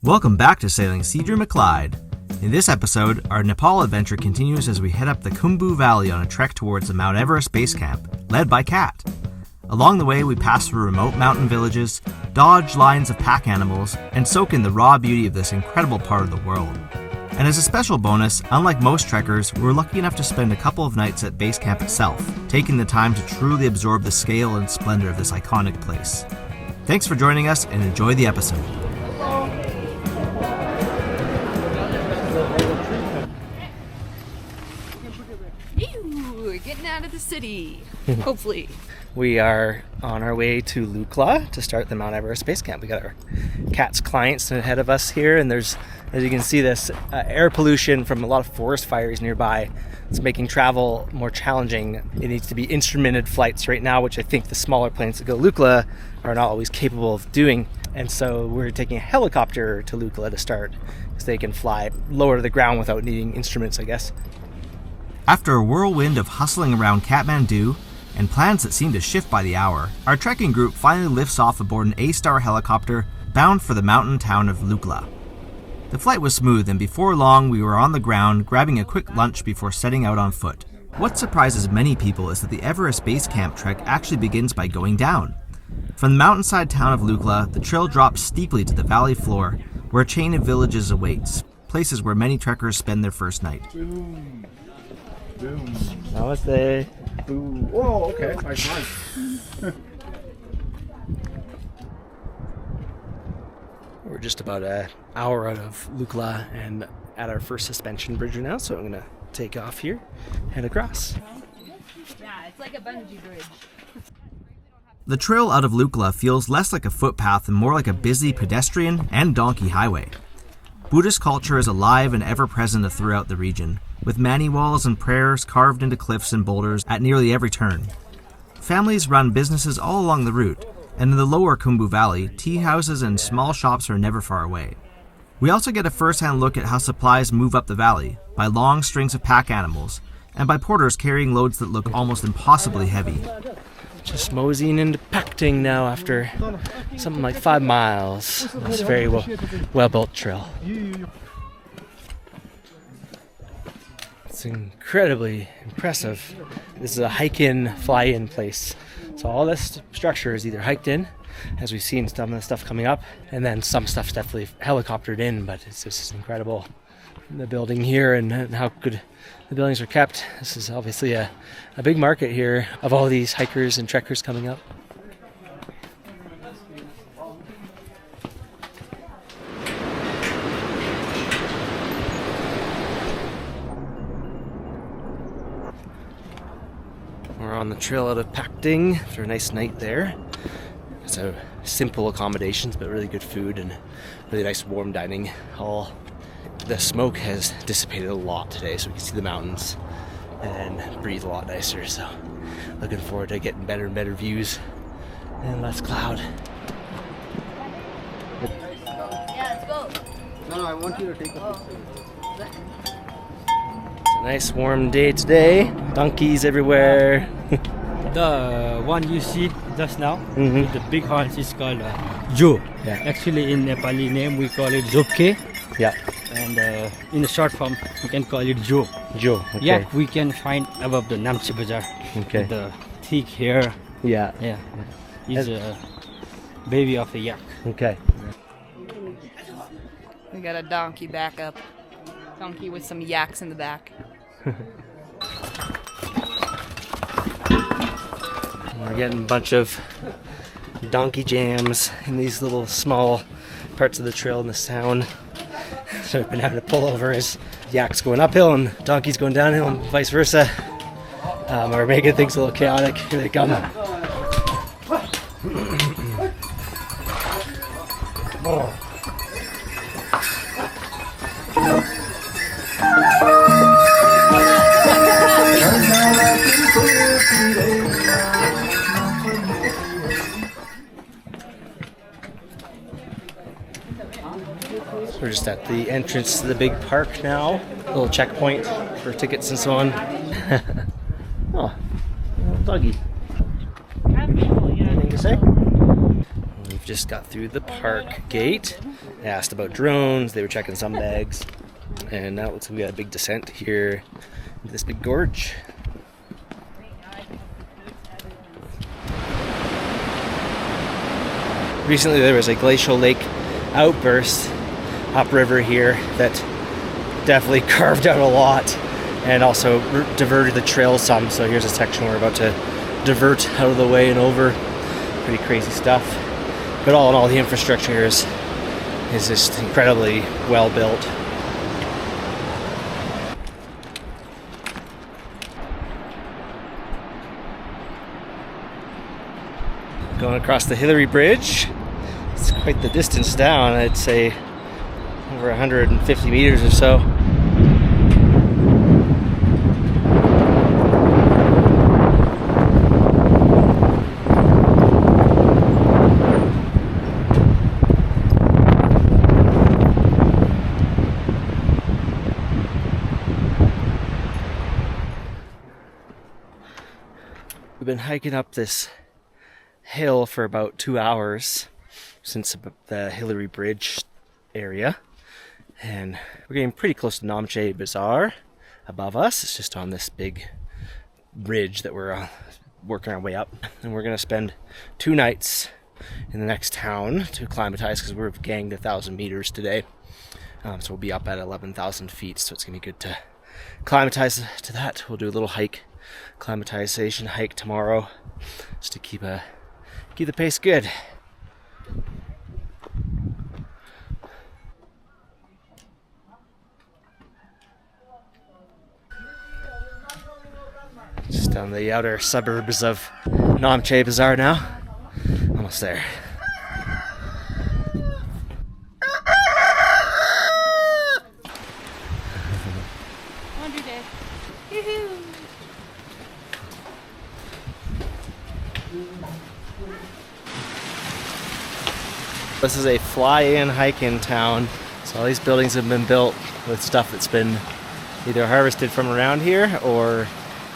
Welcome back to Sailing Cedar McClyde. In this episode, our Nepal adventure continues as we head up the Khumbu Valley on a trek towards the Mount Everest Base Camp, led by Kat. Along the way, we pass through remote mountain villages, dodge lines of pack animals, and soak in the raw beauty of this incredible part of the world. And as a special bonus, unlike most trekkers, we were lucky enough to spend a couple of nights at base camp itself, taking the time to truly absorb the scale and splendor of this iconic place. Thanks for joining us and enjoy the episode. We're getting out of the city, hopefully. We are on our way to Lukla to start the Mount Everest Base Camp. We got our CATS clients ahead of us here, and there's, as you can see, this air pollution from a lot of forest fires nearby. It's making travel more challenging. It needs to be instrumented flights right now, which I think the smaller planes that go Lukla are not always capable of doing. And so we're taking a helicopter to Lukla to start, because they can fly lower to the ground without needing instruments, I guess. After a whirlwind of hustling around Kathmandu and plans that seem to shift by the hour, our trekking group finally lifts off aboard an A-Star helicopter bound for the mountain town of Lukla. The flight was smooth, and before long we were on the ground grabbing a quick lunch before setting out on foot. What surprises many people is that the Everest Base Camp Trek actually begins by going down. From the mountainside town of Lukla, the trail drops steeply to the valley floor, where a chain of villages awaits, places where many trekkers spend their first night. Namaste. Whoa, okay. Nice. We're just about an hour out of Lukla and at our first suspension bridge now, so I'm going to take off here, head across. Yeah, it's like a bungee bridge. The trail out of Lukla feels less like a footpath and more like a busy pedestrian and donkey highway. Buddhist culture is alive and ever-present throughout the region, with mani walls and prayers carved into cliffs and boulders at nearly every turn. Families run businesses all along the route, and in the lower Khumbu Valley, tea houses and small shops are never far away. We also get a first-hand look at how supplies move up the valley, by long strings of pack animals, and by porters carrying loads that look almost impossibly heavy. Just moseying into Pakting now after something like 5 miles. It's a very well-built trail. It's incredibly impressive. This is a hike-in, fly-in place. So all this structure is either hiked in, as we've seen some of the stuff coming up, and then some stuff's definitely helicoptered in, but it's just incredible. The building here and how good the buildings are kept. This is obviously a big market here of all these hikers and trekkers coming up. We're on the trail out of Pakting after a nice night there. It's a simple accommodations, but really good food and really nice warm dining hall. The smoke has dissipated a lot today, so we can see the mountains and breathe a lot nicer. So looking forward to getting better and better views and less cloud. Yeah, let's go. No, I want you to take a picture. It's a nice warm day today. Donkeys everywhere. The one you see just now, Mhm. with the big horns, is called Jo. Yeah. Actually, in Nepali name, we call it Zobke, Yeah, and in the short form, we can call it Jo. Joe. Okay. Yeah, we can find above the Namche Bazaar. Okay. With the thick hair. Yeah. Yeah, he's a baby of a yak. Okay. We got a donkey back up. Donkey with some yaks in the back. We're getting a bunch of donkey jams in these little small parts of the trail in this town. So we've been having to pull over as yaks going uphill and donkeys going downhill and vice versa. We're making things a little chaotic. Here they come. We're just at the entrance to the big park now. A little checkpoint for tickets and so on. Oh, little doggy. Anything to say? We've just got through the park gate. They asked about drones, they were checking some bags, and now it looks like we got a big descent here into this big gorge. Recently there was a glacial lake outburst upriver here that definitely carved out a lot and also diverted the trail some. So here's a section we're about to divert out of the way and over. Pretty crazy stuff. But all in all, the infrastructure here is just incredibly well built. Going across the Hillary Bridge. It's quite the distance down, I'd say over 150 meters or so. We've been hiking up this hill for about 2 hours since the Hillary Bridge area, and we're getting pretty close to Namche Bazaar above us. It's just on this big ridge that we're working our way up, and we're going to spend 2 nights in the next town to acclimatize because we've gained 1,000 meters today. So we'll be up at 11,000 feet, so it's going to be good to acclimatize to that. We'll do a little hike, acclimatization hike tomorrow, just to keep the pace good. Just on the outer suburbs of Namche Bazaar now. Almost there. Laundry day. Yoo-hoo. This is a fly-in hike-in town. So all these buildings have been built with stuff that's been either harvested from around here or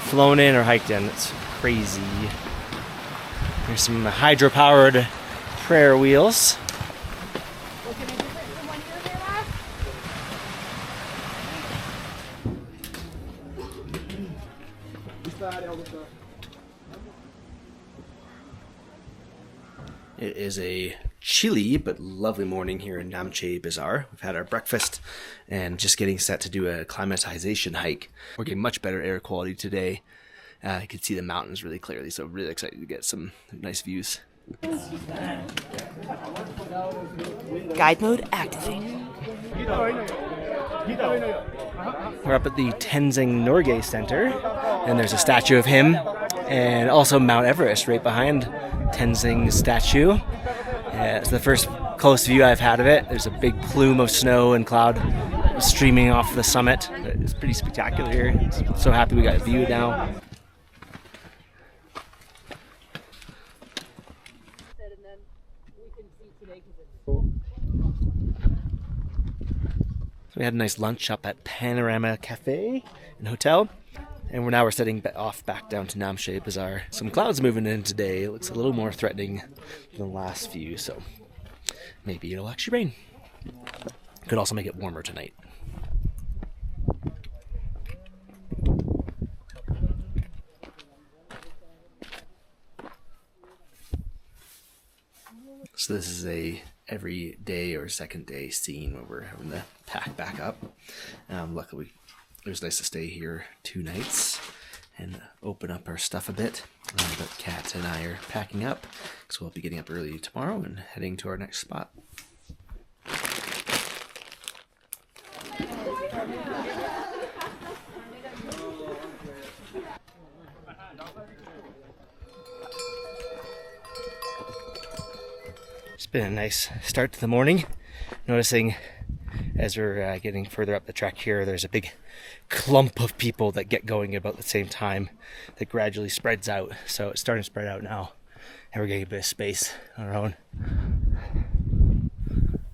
flown in or hiked in. It's crazy. There's some hydro-powered prayer wheels. It is a chilly but lovely morning here in Namche Bazaar. We've had our breakfast and just getting set to do a acclimatization hike. We're getting much better air quality today. You can see the mountains really clearly, so really excited to get some nice views. Guide mode activated. We're up at the Tenzing Norgay Center, and there's a statue of him, and also Mount Everest right behind Tenzing's statue. It's the first close view I've had of it. There's a big plume of snow and cloud streaming off the summit. It's pretty spectacular here. So happy we got a view now. So we had a nice lunch up at Panorama Cafe and Hotel, and we're setting off back down to Namche Bazaar. Some clouds moving in today. It looks a little more threatening than the last few, so maybe it'll actually rain. Could also make it warmer tonight. So this is a every day or second day scene where we're having to pack back up. Luckily, it was nice to stay here 2 nights and open up our stuff a bit. But Kat and I are packing up, so we'll be getting up early tomorrow and heading to our next spot. It's been a nice start to the morning. Noticing as we're getting further up the trek here, there's a big clump of people that get going about the same time that gradually spreads out. So it's starting to spread out now, and we're getting a bit of space on our own.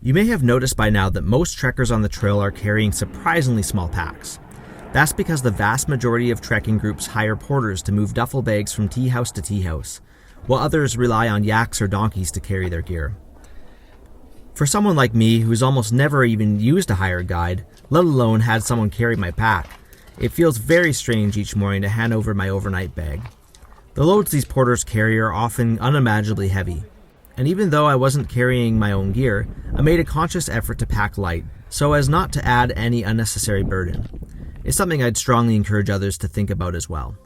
You may have noticed by now that most trekkers on the trail are carrying surprisingly small packs. That's because the vast majority of trekking groups hire porters to move duffel bags from tea house to tea house, while others rely on yaks or donkeys to carry their gear. For someone like me who's almost never even used a hired guide, let alone had someone carry my pack, it feels very strange each morning to hand over my overnight bag. The loads these porters carry are often unimaginably heavy, and even though I wasn't carrying my own gear, I made a conscious effort to pack light so as not to add any unnecessary burden. It's something I'd strongly encourage others to think about as well.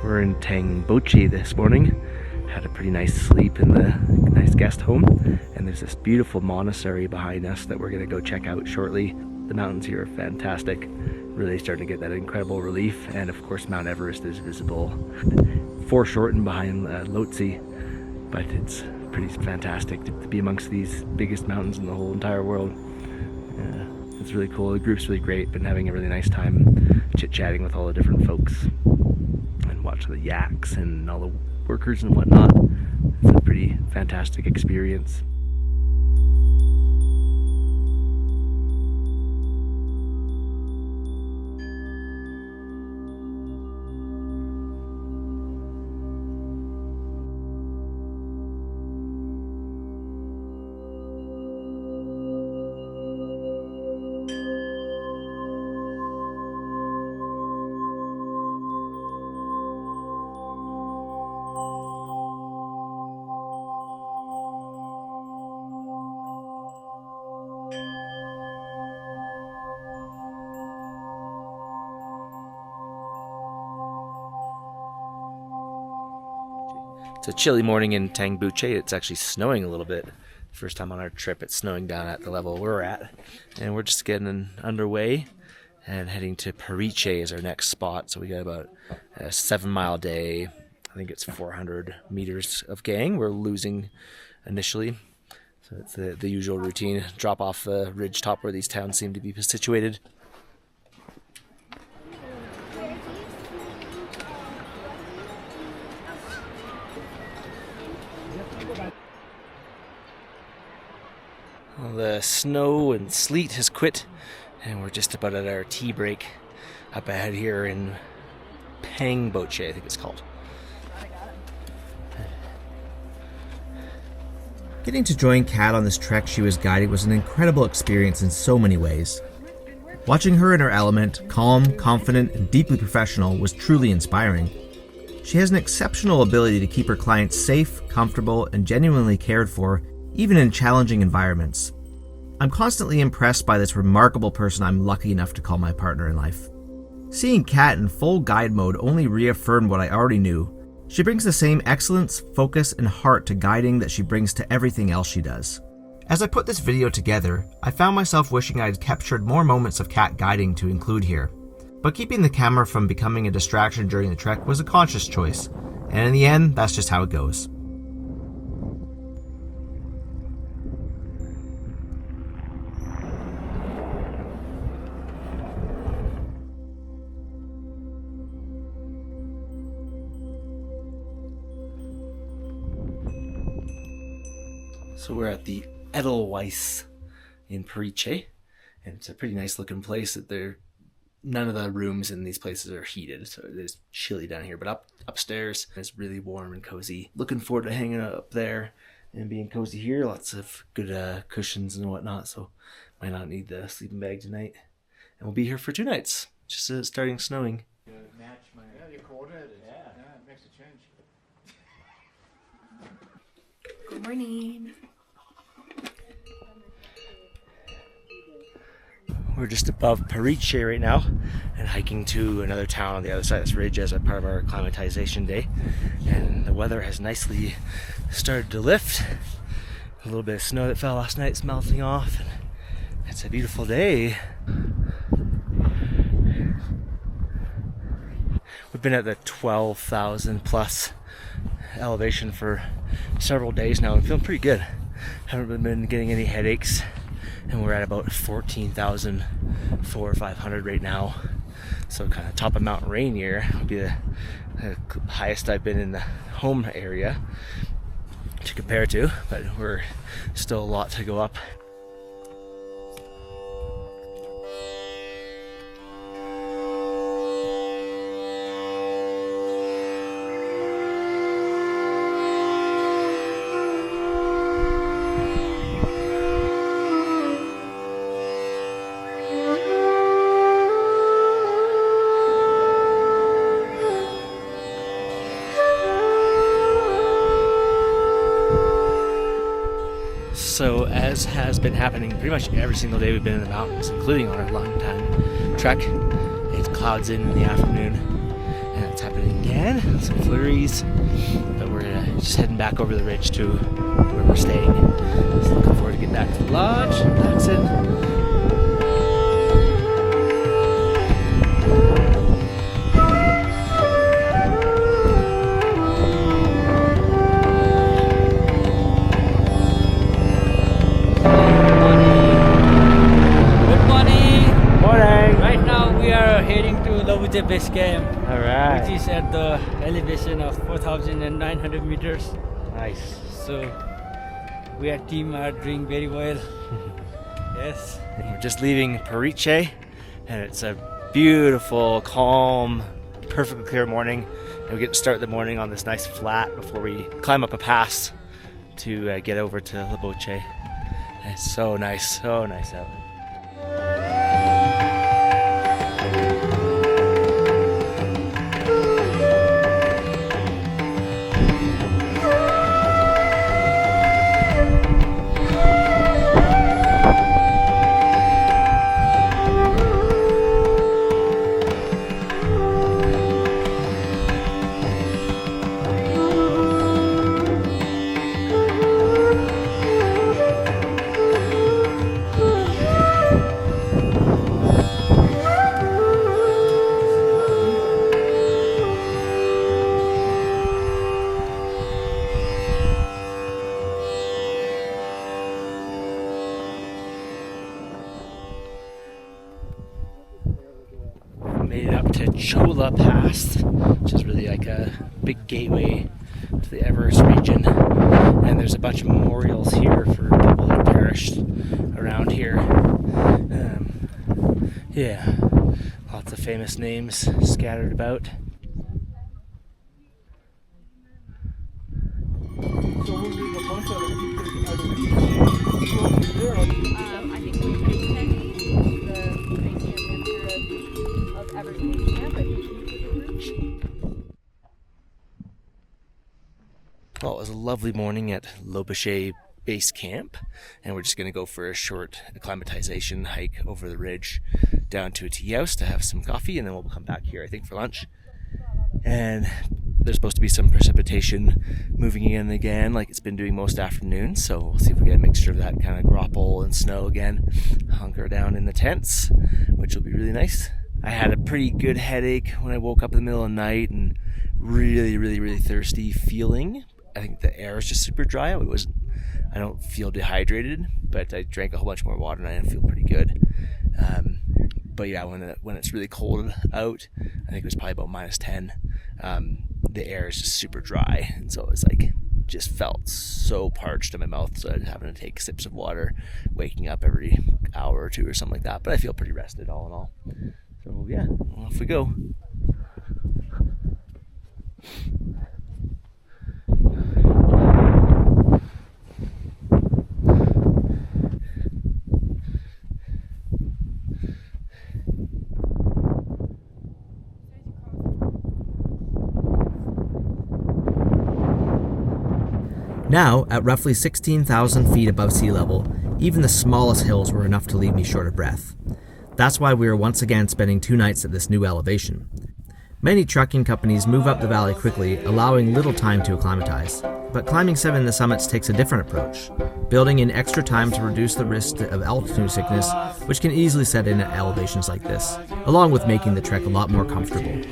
We're in Namche this morning. Had a pretty nice sleep in the nice guest home, and there's this beautiful monastery behind us that we're going to go check out shortly. The mountains here are fantastic, really starting to get that incredible relief, and of course Mount Everest is visible, foreshortened behind Lhotse, but it's pretty fantastic to be amongst these biggest mountains in the whole entire world. It's really cool. The group's really great. Been having a really nice time chit-chatting with all the different folks and watch the yaks and all the workers and whatnot. It's a pretty fantastic experience. It's a chilly morning in Namche. It's actually snowing a little bit. First time on our trip, it's snowing down at the level we're at. And we're just getting underway and heading to Periche is our next spot. So we got about a 7-mile day. I think it's 400 meters of gang we're losing initially. So it's the usual routine. Drop off the ridge top where these towns seem to be situated. Well, the snow and sleet has quit, and we're just about at our tea break up ahead here in Lobuche, I think it's called. Getting to join Kat on this trek she was guiding was an incredible experience in so many ways. Watching her in her element, calm, confident, and deeply professional, was truly inspiring. She has an exceptional ability to keep her clients safe, comfortable, and genuinely cared for, even in challenging environments. I'm constantly impressed by this remarkable person I'm lucky enough to call my partner in life. Seeing Kat in full guide mode only reaffirmed what I already knew. She brings the same excellence, focus, and heart to guiding that she brings to everything else she does. As I put this video together, I found myself wishing I'd captured more moments of Kat guiding to include here. But keeping the camera from becoming a distraction during the trek was a conscious choice, and in the end, that's just how it goes. So we're at the Edelweiss in Periche, and it's a pretty nice looking place. None of the rooms in these places are heated, so it is chilly down here, but upstairs it's really warm and cozy. Looking forward to hanging out up there and being cozy here. Lots of good cushions and whatnot, so might not need the sleeping bag tonight. And we'll be here for 2 nights, just starting snowing. Yeah, you coordinated. Yeah, it makes a change. Good morning. We're just above Periche right now and hiking to another town on the other side of this ridge as a part of our acclimatization day. And the weather has nicely started to lift. A little bit of snow that fell last night is melting off. And it's a beautiful day. We've been at the 12,000 plus elevation for several days now. I'm feeling pretty good. Haven't been getting any headaches. And we're at about 14,400 or 500 right now. So kind of top of Mount Rainier would be the highest I've been in the home area. compare to, but we're still a lot to go up. So as has been happening pretty much every single day we've been in the mountains, including on our long time trek, it clouds in the afternoon, and it's happening again, some flurries, but we're just heading back over the ridge to where we're staying. Just looking forward to getting back to the lodge, relaxing. Everest Base Camp, All right. which is at the elevation of 4,900 meters. Nice. So we our team are doing very well. Yes. And we're just leaving Periche, and it's a beautiful, calm, perfectly clear morning. And we get to start the morning on this nice flat before we climb up a pass to get over to Lobuche. And it's so nice out. Made it up to Chola Pass, which is really like a big gateway to the Everest region. And there's a bunch of memorials here for people that perished around here. Yeah, lots of famous names scattered about. I think we attending the base camp manager of Everest Base Camp. I think he's with the group. Well, it was a lovely morning at Lobuche Base Camp, and we're just going to go for a short acclimatization hike over the ridge down to a tea house to have some coffee, and then we'll come back here, I think, for lunch. And there's supposed to be some precipitation moving in again, like it's been doing most afternoons, so we'll see if we get a mixture of that kind of grapple and snow again. Hunker down in the tents, which will be really nice. I had a pretty good headache when I woke up in the middle of the night, and really thirsty feeling. I think the air is just super dry. I don't feel dehydrated, but I drank a whole bunch more water and I feel pretty good. But yeah, when it's really cold out, I think it was probably about -10. The air is just super dry, and so it was like just felt so parched in my mouth. So I was having to take sips of water, waking up every hour or two or something like that. But I feel pretty rested all in all. So yeah, off we go. Now, at roughly 16,000 feet above sea level, even the smallest hills were enough to leave me short of breath. That's why we are once again spending 2 nights at this new elevation. Many trekking companies move up the valley quickly, allowing little time to acclimatize. But climbing 7 of the summits takes a different approach, building in extra time to reduce the risk of altitude sickness, which can easily set in at elevations like this, along with making the trek a lot more comfortable.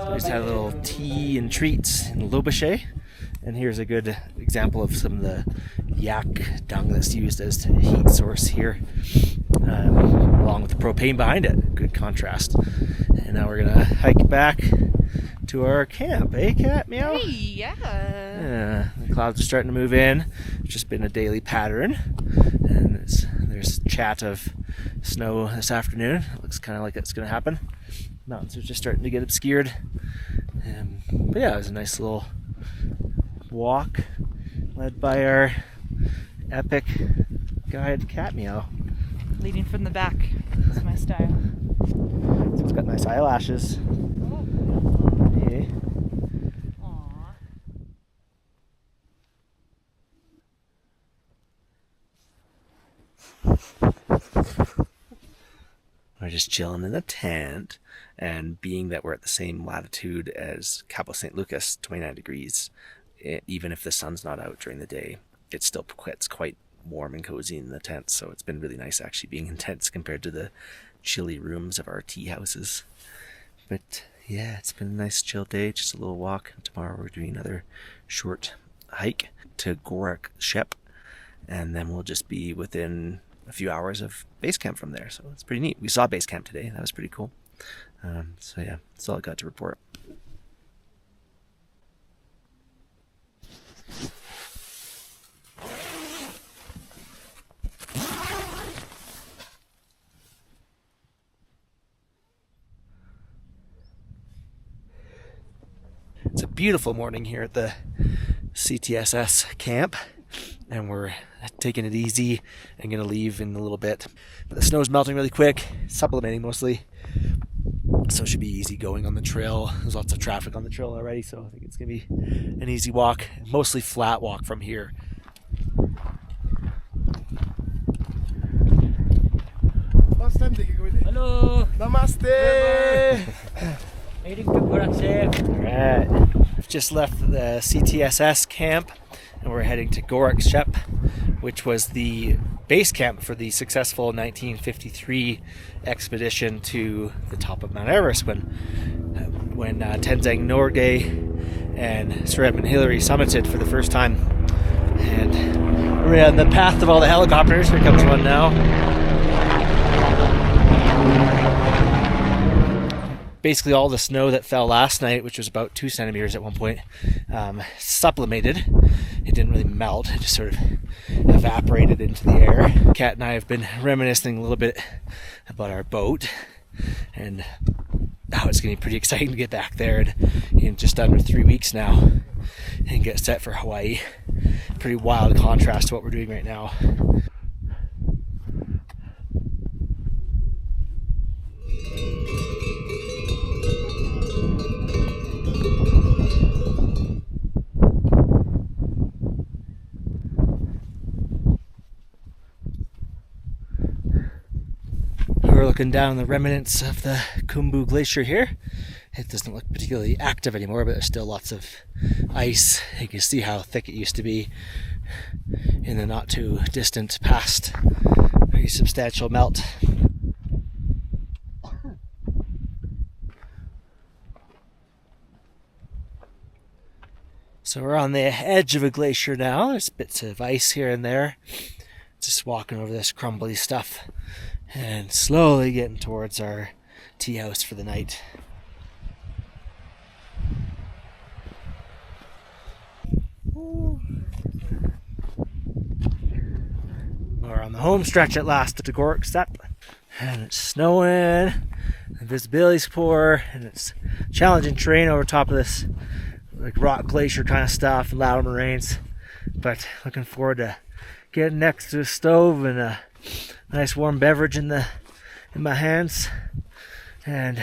We just had a little tea and treats in Lobuche, and here's a good example of some of the yak dung that's used as heat source here, along with the propane behind it. Good contrast. And now we're gonna hike back to our camp, eh, Cat? Meow? Hey, yeah. Yeah, the clouds are starting to move in. It's just been a daily pattern, and there's chat of snow this afternoon. It looks kind of like it's going to happen. Mountains are just starting to get obscured. But yeah, it was a nice little walk led by our epic guide, Cat Meow. Leading from the back. That's my style. So it's got nice eyelashes. Yeah. Aww. We're just chilling in the tent, and being that we're at the same latitude as Cabo St. Lucas, 29 degrees, even if the sun's not out during the day, it's quite warm and cozy in the tent. So it's been really nice actually being in tents compared to the chilly rooms of our tea houses. But yeah, it's been a nice chill day, just a little walk. Tomorrow we're doing another short hike to Gorak, Shep, and then we'll just be within a few hours of base camp from there. So it's pretty neat. We saw base camp today. That was pretty cool. So yeah, that's all I got to report. It's a beautiful morning here at the CTSS camp, and we're taking it easy and going to leave in a little bit. But the snow's melting really quick, supplementing mostly, so it should be easy going on the trail. There's lots of traffic on the trail already, so I think it's going to be an easy walk, mostly flat walk from here. Hello. Namaste! Heading to Gorak, Shep. Alright, we've just left the CTSS camp and we're heading to Gorak, Shep, which was the base camp for the successful 1953 expedition to the top of Mount Everest when Tenzing Norgay and Sir Edmund Hillary summited for the first time. And we're on the path of all the helicopters. Here comes one now. Basically all the snow that fell last night, which was about 2 centimeters at one point, sublimated. It didn't really melt, it just sort of evaporated into the air. Kat and I have been reminiscing a little bit about our boat and how it's getting pretty exciting to get back there in just under 3 weeks now and get set for Hawaii. Pretty wild contrast to what we're doing right now. We're looking down the remnants of the Khumbu Glacier here. It doesn't look particularly active anymore, but there's still lots of ice. You can see how thick it used to be in the not too distant past. Very substantial melt. So we're on the edge of a glacier now. There's bits of ice here and there. Just walking over this crumbly stuff and slowly getting towards our tea house for the night. We're on the home stretch at last to Gorak Step, and it's snowing, the visibility's poor, and it's challenging terrain over top of this like rock glacier kind of stuff and loud moraines. But looking forward to getting next to a stove and a nice warm beverage in my hands. And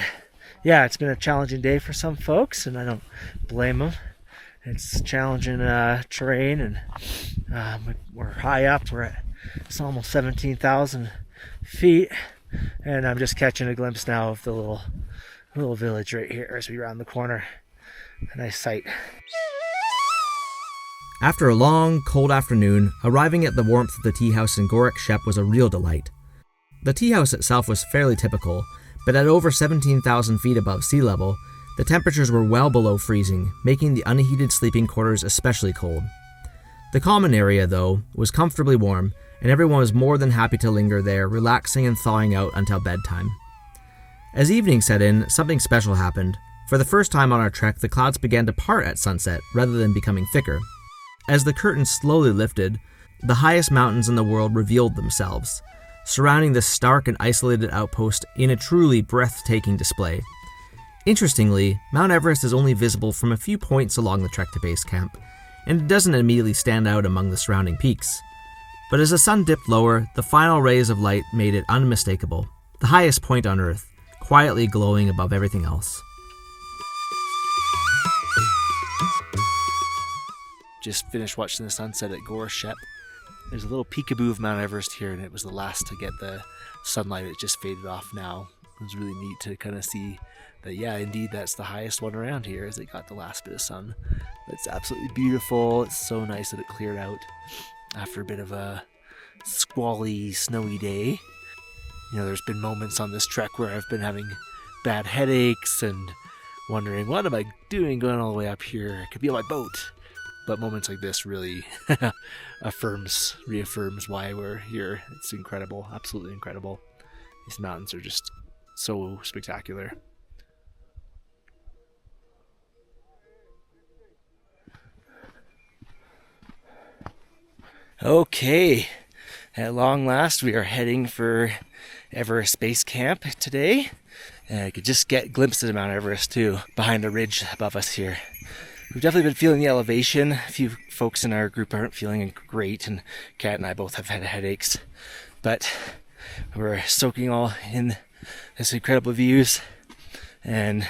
yeah, it's been a challenging day for some folks, and I don't blame them. It's challenging terrain, and we're high up. It's almost 17,000 feet, and I'm just catching a glimpse now of the little village right here as we round the corner. A nice sight. After a long, cold afternoon, arriving at the warmth of the tea house in Gorak Shep was a real delight. The tea house itself was fairly typical, but at over 17,000 feet above sea level, the temperatures were well below freezing, making the unheated sleeping quarters especially cold. The common area, though, was comfortably warm, and everyone was more than happy to linger there, relaxing and thawing out until bedtime. As evening set in, something special happened. For the first time on our trek, the clouds began to part at sunset rather than becoming thicker. As the curtain slowly lifted, the highest mountains in the world revealed themselves, surrounding this stark and isolated outpost in a truly breathtaking display. Interestingly, Mount Everest is only visible from a few points along the trek to base camp, and it doesn't immediately stand out among the surrounding peaks. But as the sun dipped lower, the final rays of light made it unmistakable, the highest point on Earth, quietly glowing above everything else. Just finished watching the sunset at Gorak. There's a little peekaboo of Mount Everest here, and it was the last to get the sunlight. It just faded off now. It was really neat to kind of see that, yeah, indeed, that's the highest one around here, as it got the last bit of sun. It's absolutely beautiful. It's so nice that it cleared out after a bit of a squally, snowy day. You know, there's been moments on this trek where I've been having bad headaches and wondering, what am I doing going all the way up here? I could be on my boat. But moments like this really reaffirms why we're here. It's incredible, absolutely incredible. These mountains are just so spectacular. Okay, at long last we are heading for Everest Base Camp today. And I could just get glimpses of Mount Everest too, behind the ridge above us here. We've definitely been feeling the elevation. A few folks in our group aren't feeling great, and Kat and I both have had headaches. But we're soaking all in this incredible views and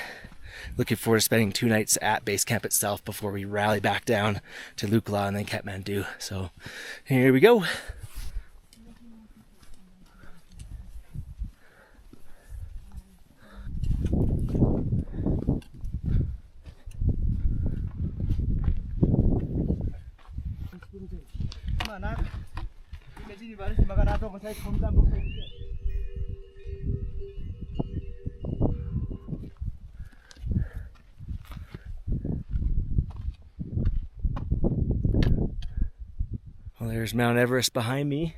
looking forward to spending 2 nights at base camp itself before we rally back down to Lukla and then Kathmandu. So here we go. Well, there's Mount Everest behind me.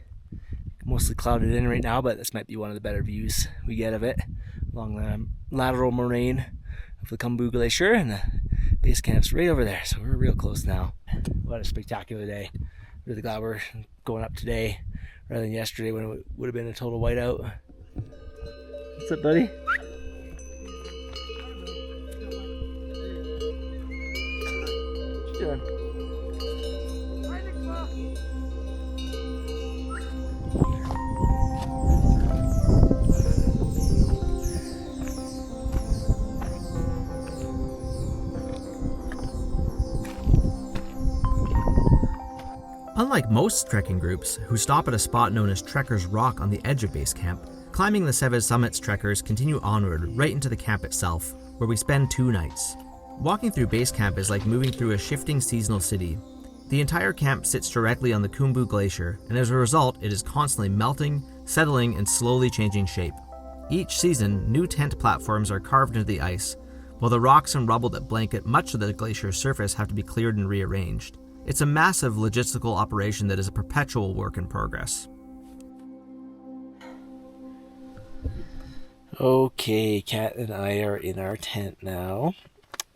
Mostly clouded in right now, but this might be one of the better views we get of it along the lateral moraine of the Khumbu Glacier, and the base camp's right over there, so we're real close now. What a spectacular day. Really glad we're going up today rather than yesterday when it would have been a total whiteout. What's up, buddy? What you doing? Unlike most trekking groups, who stop at a spot known as Trekker's Rock on the edge of base camp, Climbing the Seven Summits trekkers continue onward right into the camp itself, where we spend 2 nights. Walking through base camp is like moving through a shifting seasonal city. The entire camp sits directly on the Khumbu Glacier, and as a result, it is constantly melting, settling, and slowly changing shape. Each season, new tent platforms are carved into the ice, while the rocks and rubble that blanket much of the glacier's surface have to be cleared and rearranged. It's a massive logistical operation that is a perpetual work in progress. Okay, Kat and I are in our tent now,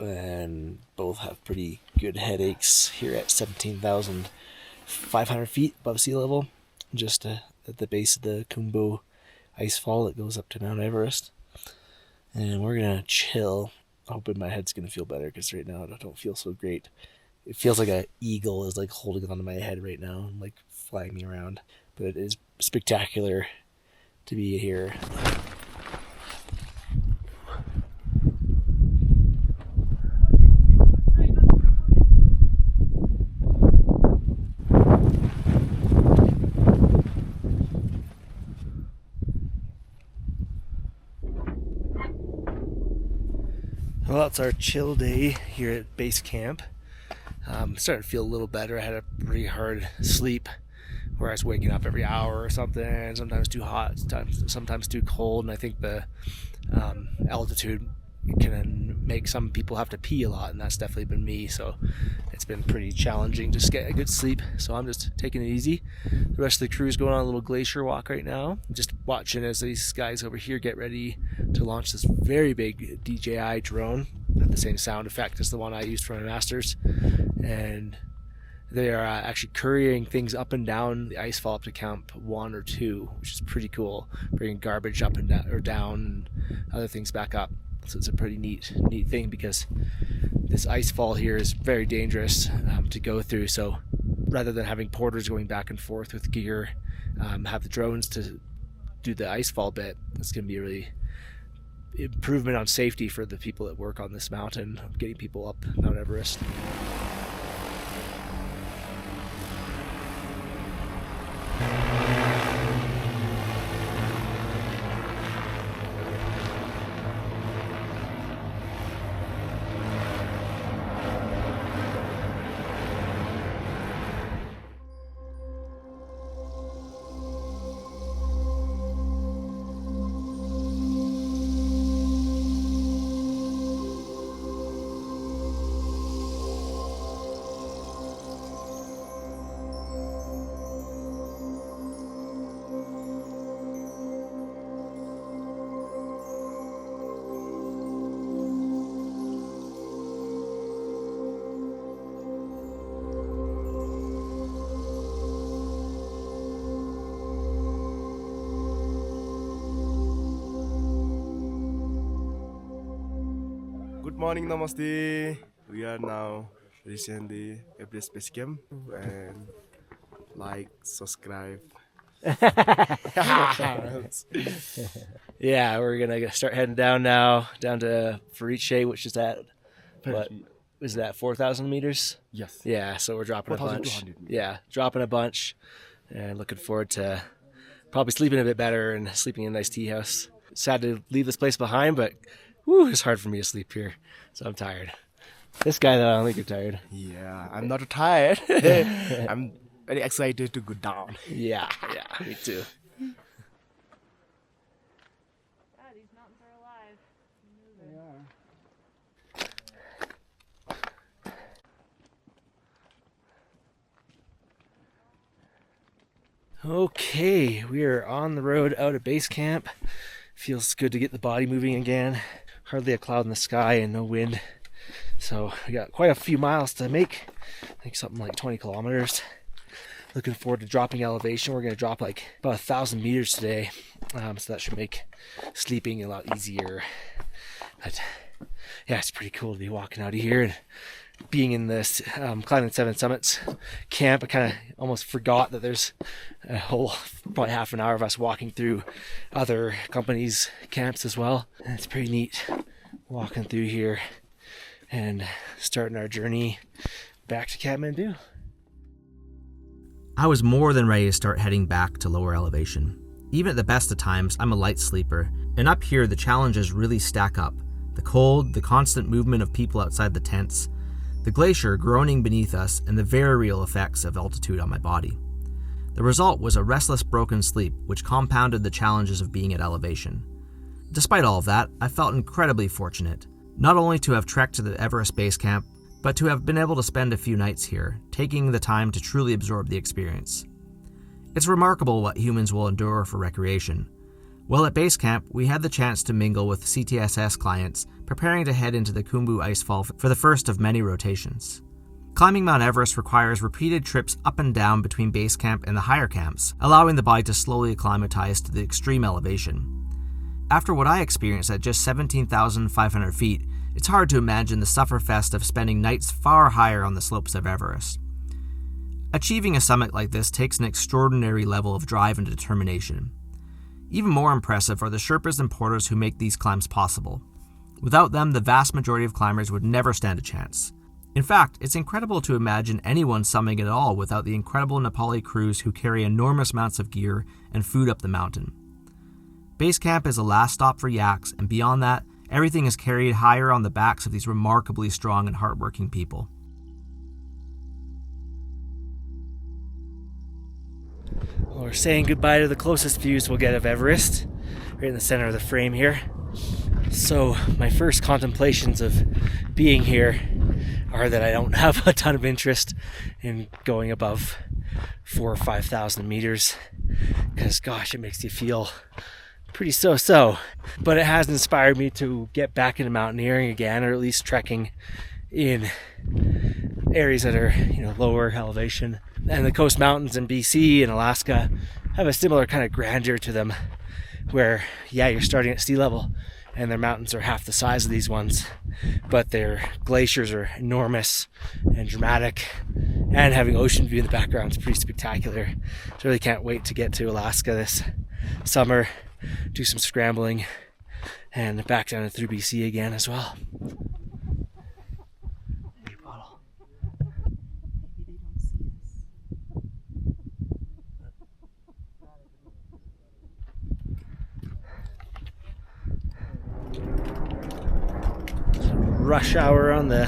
and both have pretty good headaches here at 17,500 feet above sea level, just at the base of the Khumbu icefall that goes up to Mount Everest. And we're gonna chill. Hoping my head's gonna feel better, because right now I don't feel so great. It feels like an eagle is like holding onto my head right now and like flying me around. But it is spectacular to be here. Well, it's our chill day here at base camp. Starting to feel a little better. I had a pretty hard sleep where I was waking up every hour or something, sometimes too hot, sometimes too cold, and I think the altitude can make some people have to pee a lot, and that's definitely been me. So it's been pretty challenging just to get a good sleep. So I'm just taking it easy. The rest of the crew is going on a little glacier walk right now, just watching as these guys over here get ready to launch this very big DJI drone. Had the same sound effect as the one I used for my master's, and they are actually couriering things up and down the icefall up to Camp 1 or 2, which is pretty cool. Bringing garbage up and down, or down, and other things back up. So it's a pretty neat thing, because this icefall here is very dangerous to go through. So rather than having porters going back and forth with gear, have the drones to do the icefall bit. It's going to be a really improvement on safety for the people that work on this mountain, getting people up Mount Everest. Good morning, Namaste. We are now reaching the Everest Base Camp, and like, subscribe. Yeah, we're gonna start heading down now, down to Fariche, which is at, what is that, 4,000 meters? Yes. Yeah, so we're dropping a bunch. 4,200 meters. Yeah, dropping a bunch, and looking forward to probably sleeping a bit better and sleeping in a nice tea house. Sad to leave this place behind, but whew, it's hard for me to sleep here, so I'm tired. This guy, though, I don't think you're tired. Yeah, I'm not tired. I'm very excited to go down. Yeah, me too. Ah, these mountains are alive. Okay, we are on the road out of base camp. Feels good to get the body moving again. Hardly a cloud in the sky and no wind. So we got quite a few miles to make. I think something like 20 kilometers. Looking forward to dropping elevation. We're going to drop like about 1,000 meters today. So that should make sleeping a lot easier. But yeah, it's pretty cool to be walking out of here and being in this Climbing 7 Summits camp. I kind of almost forgot that there's a whole probably half an hour of us walking through other companies' camps as well. And it's pretty neat walking through here and starting our journey back to Kathmandu. I was more than ready to start heading back to lower elevation. Even at the best of times, I'm a light sleeper, and up here the challenges really stack up. The cold, the constant movement of people outside the tents, the glacier groaning beneath us, and the very real effects of altitude on my body. The result was a restless, broken sleep, which compounded the challenges of being at elevation. Despite all of that, I felt incredibly fortunate, not only to have trekked to the Everest Base Camp, but to have been able to spend a few nights here, taking the time to truly absorb the experience. It's remarkable what humans will endure for recreation. While at base camp, we had the chance to mingle with CTSS clients preparing to head into the Khumbu Icefall for the first of many rotations. Climbing Mount Everest requires repeated trips up and down between base camp and the higher camps, allowing the body to slowly acclimatize to the extreme elevation. After what I experienced at just 17,500 feet, it's hard to imagine the sufferfest of spending nights far higher on the slopes of Everest. Achieving a summit like this takes an extraordinary level of drive and determination. Even more impressive are the Sherpas and porters who make these climbs possible. Without them, the vast majority of climbers would never stand a chance. In fact, it's incredible to imagine anyone summiting at all without the incredible Nepali crews who carry enormous amounts of gear and food up the mountain. Base camp is a last stop for yaks, and beyond that, everything is carried higher on the backs of these remarkably strong and hardworking people. Well, we're saying goodbye to the closest views we'll get of Everest, right in the center of the frame here. So my first contemplations of being here are that I don't have a ton of interest in going above 4,000 or 5,000 meters, because gosh, it makes you feel pretty so-so. But it has inspired me to get back into mountaineering again, or at least trekking in areas that are, lower elevation. And the coast mountains in BC and Alaska have a similar kind of grandeur to them, where you're starting at sea level and their mountains are half the size of these ones, but their glaciers are enormous and dramatic, and having ocean view in the background is pretty spectacular. So I really can't wait to get to Alaska this summer, do some scrambling, and back down through BC again as well. Rush hour on the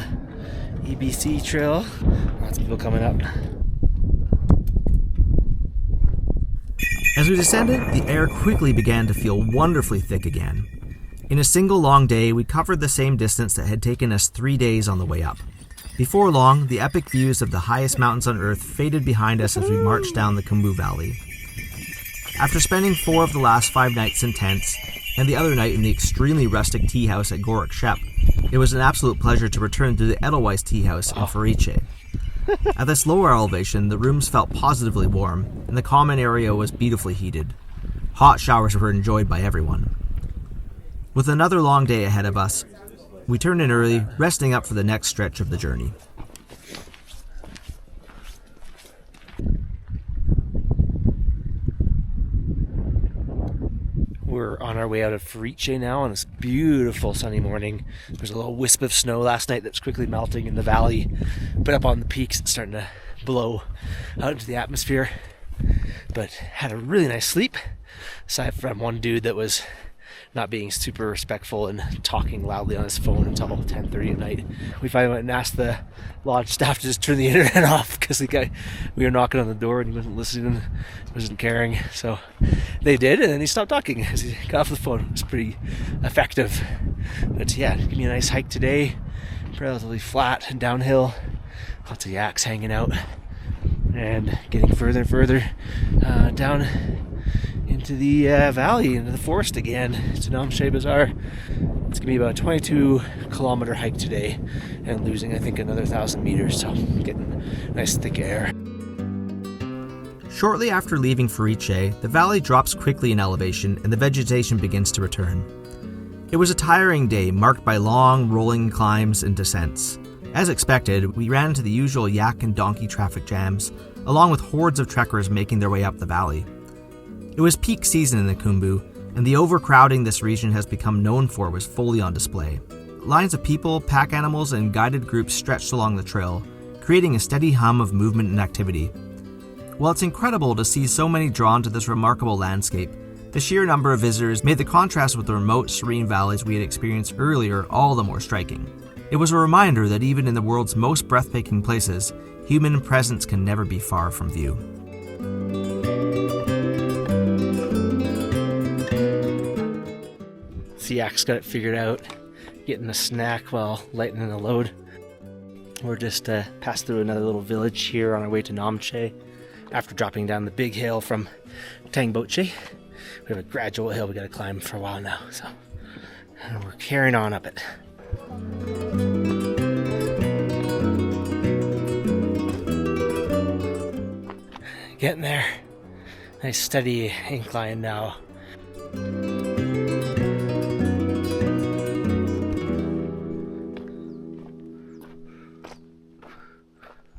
EBC trail. Lots of people coming up. As we descended, the air quickly began to feel wonderfully thick again. In a single long day, we covered the same distance that had taken us 3 days on the way up. Before long, the epic views of the highest mountains on Earth faded behind us as we marched down the Khumbu Valley. After spending 4 of the last 5 nights in tents, and the other night in the extremely rustic tea house at Gorak Shep, it was an absolute pleasure to return to the Edelweiss tea house in Fariche. At this lower elevation, the rooms felt positively warm, and the common area was beautifully heated. Hot showers were enjoyed by everyone. With another long day ahead of us, we turned in early, resting up for the next stretch of the journey. We're on our way out of Fariche now on this beautiful sunny morning. There's a little wisp of snow last night that's quickly melting in the valley, but up on the peaks it's starting to blow out into the atmosphere. But had a really nice sleep, aside from one dude that was not being super respectful and talking loudly on his phone until 10:30 at night. We finally went and asked the lodge staff to just turn the internet off, because we were knocking on the door and he wasn't listening, wasn't caring. So they did, and then he stopped talking as he got off the phone. It was pretty effective. But yeah, give me a nice hike today, relatively flat and downhill, lots of yaks hanging out, and getting further and further down into the valley, into the forest again, to Namche Bazaar. It's going to be about a 22-kilometer hike today, and losing, I think, another 1,000 meters, so getting nice thick air. Shortly after leaving Fariche, the valley drops quickly in elevation and the vegetation begins to return. It was a tiring day marked by long, rolling climbs and descents. As expected, we ran into the usual yak and donkey traffic jams, along with hordes of trekkers making their way up the valley. It was peak season in the Khumbu, and the overcrowding this region has become known for was fully on display. Lines of people, pack animals, and guided groups stretched along the trail, creating a steady hum of movement and activity. While it's incredible to see so many drawn to this remarkable landscape, the sheer number of visitors made the contrast with the remote, serene valleys we had experienced earlier all the more striking. It was a reminder that even in the world's most breathtaking places, human presence can never be far from view. Yak's got it figured out, getting a snack while lightening the load. We're just passed through another little village here on our way to Namche, after dropping down the big hill from Lobuche. We have a gradual hill we got to climb for a while now, so we're carrying on up it. Getting there. Nice steady incline now.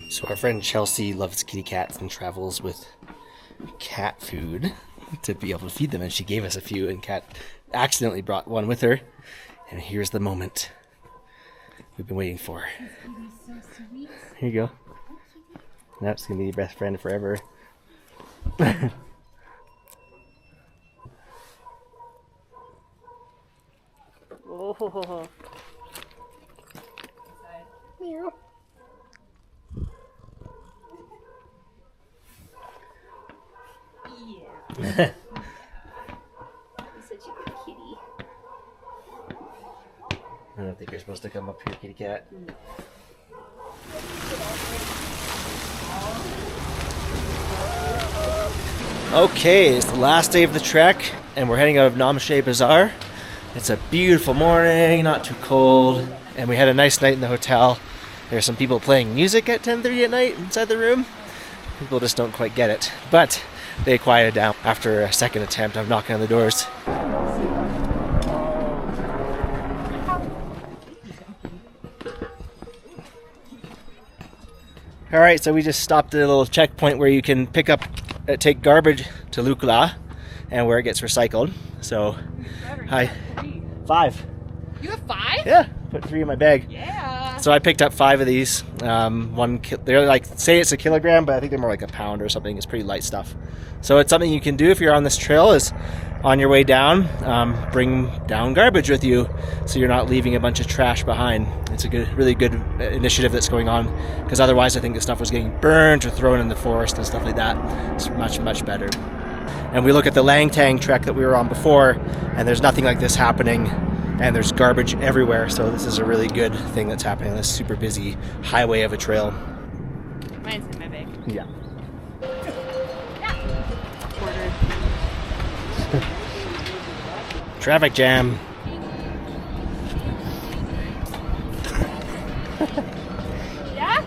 So our friend Chelsea loves kitty cats and travels with cat food to be able to feed them, and she gave us a few, and Kat accidentally brought one with her. And here's the moment we've been waiting for. Here you go. That's gonna be your best friend forever. Oh. Meow. Yeah. You're such a good kitty. I don't think you're supposed to come up here, kitty cat. Okay, it's the last day of the trek, and we're heading out of Namche Bazaar. It's a beautiful morning, not too cold, and we had a nice night in the hotel. There's some people playing music at 10:30 at night inside the room. People just don't quite get it, but they quieted down after a second attempt of knocking on the doors. All right, so we just stopped at a little checkpoint where you can take garbage to Lukla, and where it gets recycled. So, hi. 5. You have 5? Yeah, put 3 in my bag. Yeah. So I picked up 5 of these. They're like, say it's a kilogram, but I think they're more like a pound or something. It's pretty light stuff. So it's something you can do if you're on this trail, is on your way down, bring down garbage with you so you're not leaving a bunch of trash behind. It's a really good initiative that's going on, because otherwise I think the stuff was getting burned or thrown in the forest and stuff like that. It's much, much better. And we look at the Langtang trek that we were on before, and there's nothing like this happening, and there's garbage everywhere. So this is a really good thing that's happening on this super busy highway of a trail. Mine's in my bag. Yeah. Ordered. Traffic jam. Yeah?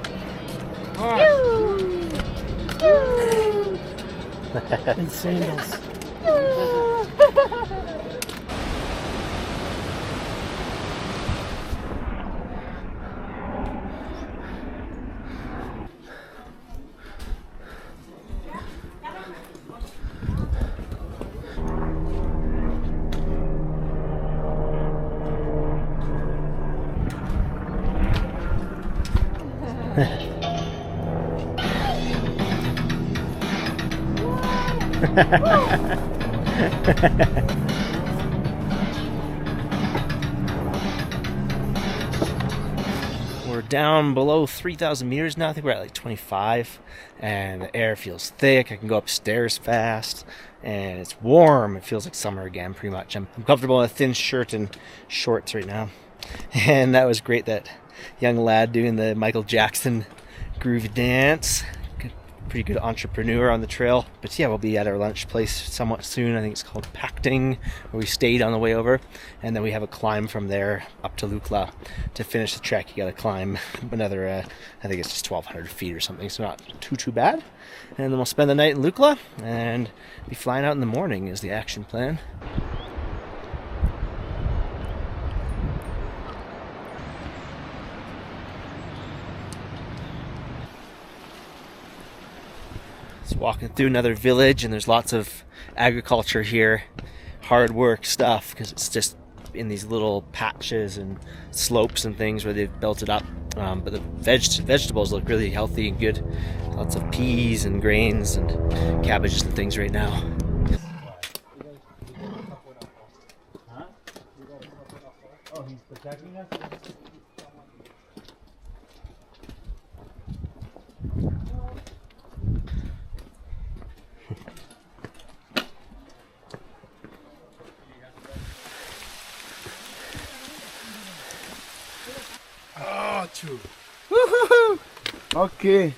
And sandals. We're down below 3,000 meters now. I think we're at like 25, and the air feels thick. I can go upstairs fast, and it's warm. It feels like summer again, pretty much. I'm comfortable in a thin shirt and shorts right now. And that was great, that young lad doing the Michael Jackson groove dance. Pretty good entrepreneur on the trail. But yeah, we'll be at our lunch place somewhat soon. I think it's called Pacting, where we stayed on the way over, and then we have a climb from there up to Lukla. To finish the trek, you gotta climb another I think it's just 1,200 feet or something, so not too bad. And then we'll spend the night in Lukla and be flying out in the morning is the action plan. Walking through another village, and there's lots of agriculture here, hard work stuff, because it's just in these little patches and slopes and things where they've built it up. But the vegetables look really healthy and good. Lots of peas and grains and cabbages and things right now. Oh, he's protecting us? Woohoo! Okay.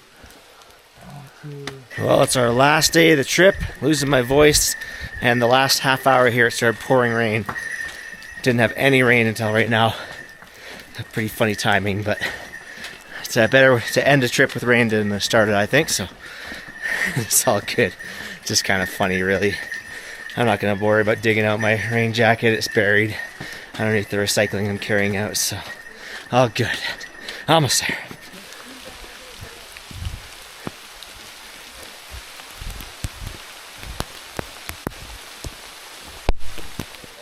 Well, it's our last day of the trip. Losing my voice, and the last half hour here it started pouring rain. Didn't have any rain until right now. Pretty funny timing, but it's better to end a trip with rain than to start it, I think. So it's all good. Just kind of funny, really. I'm not gonna worry about digging out my rain jacket. It's buried underneath the recycling I'm carrying out. So all good. Almost there.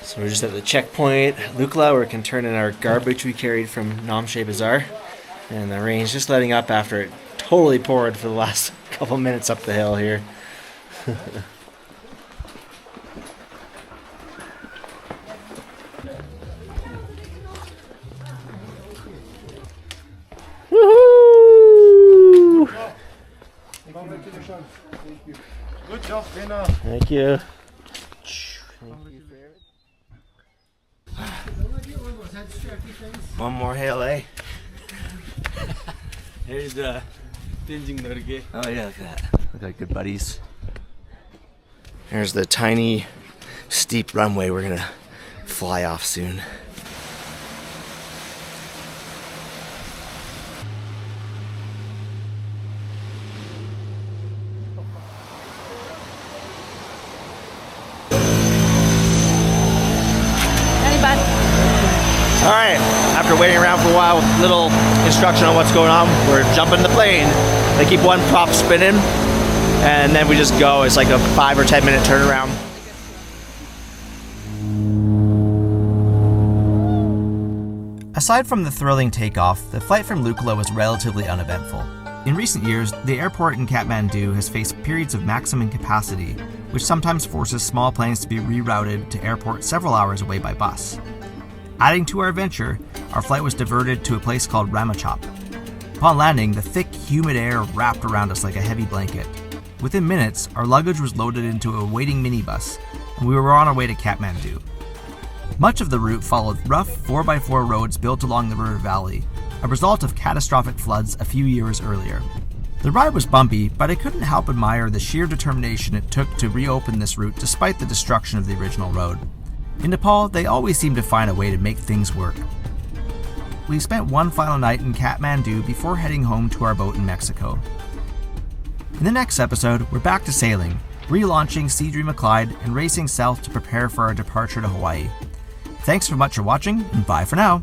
So we're just at the checkpoint, Lukla, where we can turn in our garbage we carried from Namche Bazaar. And the rain's just letting up after it totally poured for the last couple minutes up the hill here. Woohoo! Good job, Dana. Thank you. One more hail, eh? Here's the Tenzing Norgay. Oh yeah, look at that. Look like good buddies. Here's the tiny, steep runway we're gonna fly off soon. All right, after waiting around for a while with little instruction on what's going on, we're jumping the plane. They keep one prop spinning, and then we just go. It's like a 5 or 10 minute turnaround. Aside from the thrilling takeoff, the flight from Lukla was relatively uneventful. In recent years, the airport in Kathmandu has faced periods of maximum capacity, which sometimes forces small planes to be rerouted to airports several hours away by bus. Adding to our adventure, our flight was diverted to a place called Ramachop. Upon landing, the thick, humid air wrapped around us like a heavy blanket. Within minutes, our luggage was loaded into a waiting minibus, and we were on our way to Kathmandu. Much of the route followed rough 4x4 roads built along the river valley, a result of catastrophic floods a few years earlier. The ride was bumpy, but I couldn't help admire the sheer determination it took to reopen this route despite the destruction of the original road. In Nepal, they always seem to find a way to make things work. We spent one final night in Kathmandu before heading home to our boat in Mexico. In the next episode, we're back to sailing, relaunching Sea Dream of Clyde and racing south to prepare for our departure to Hawaii. Thanks so much for watching, and bye for now.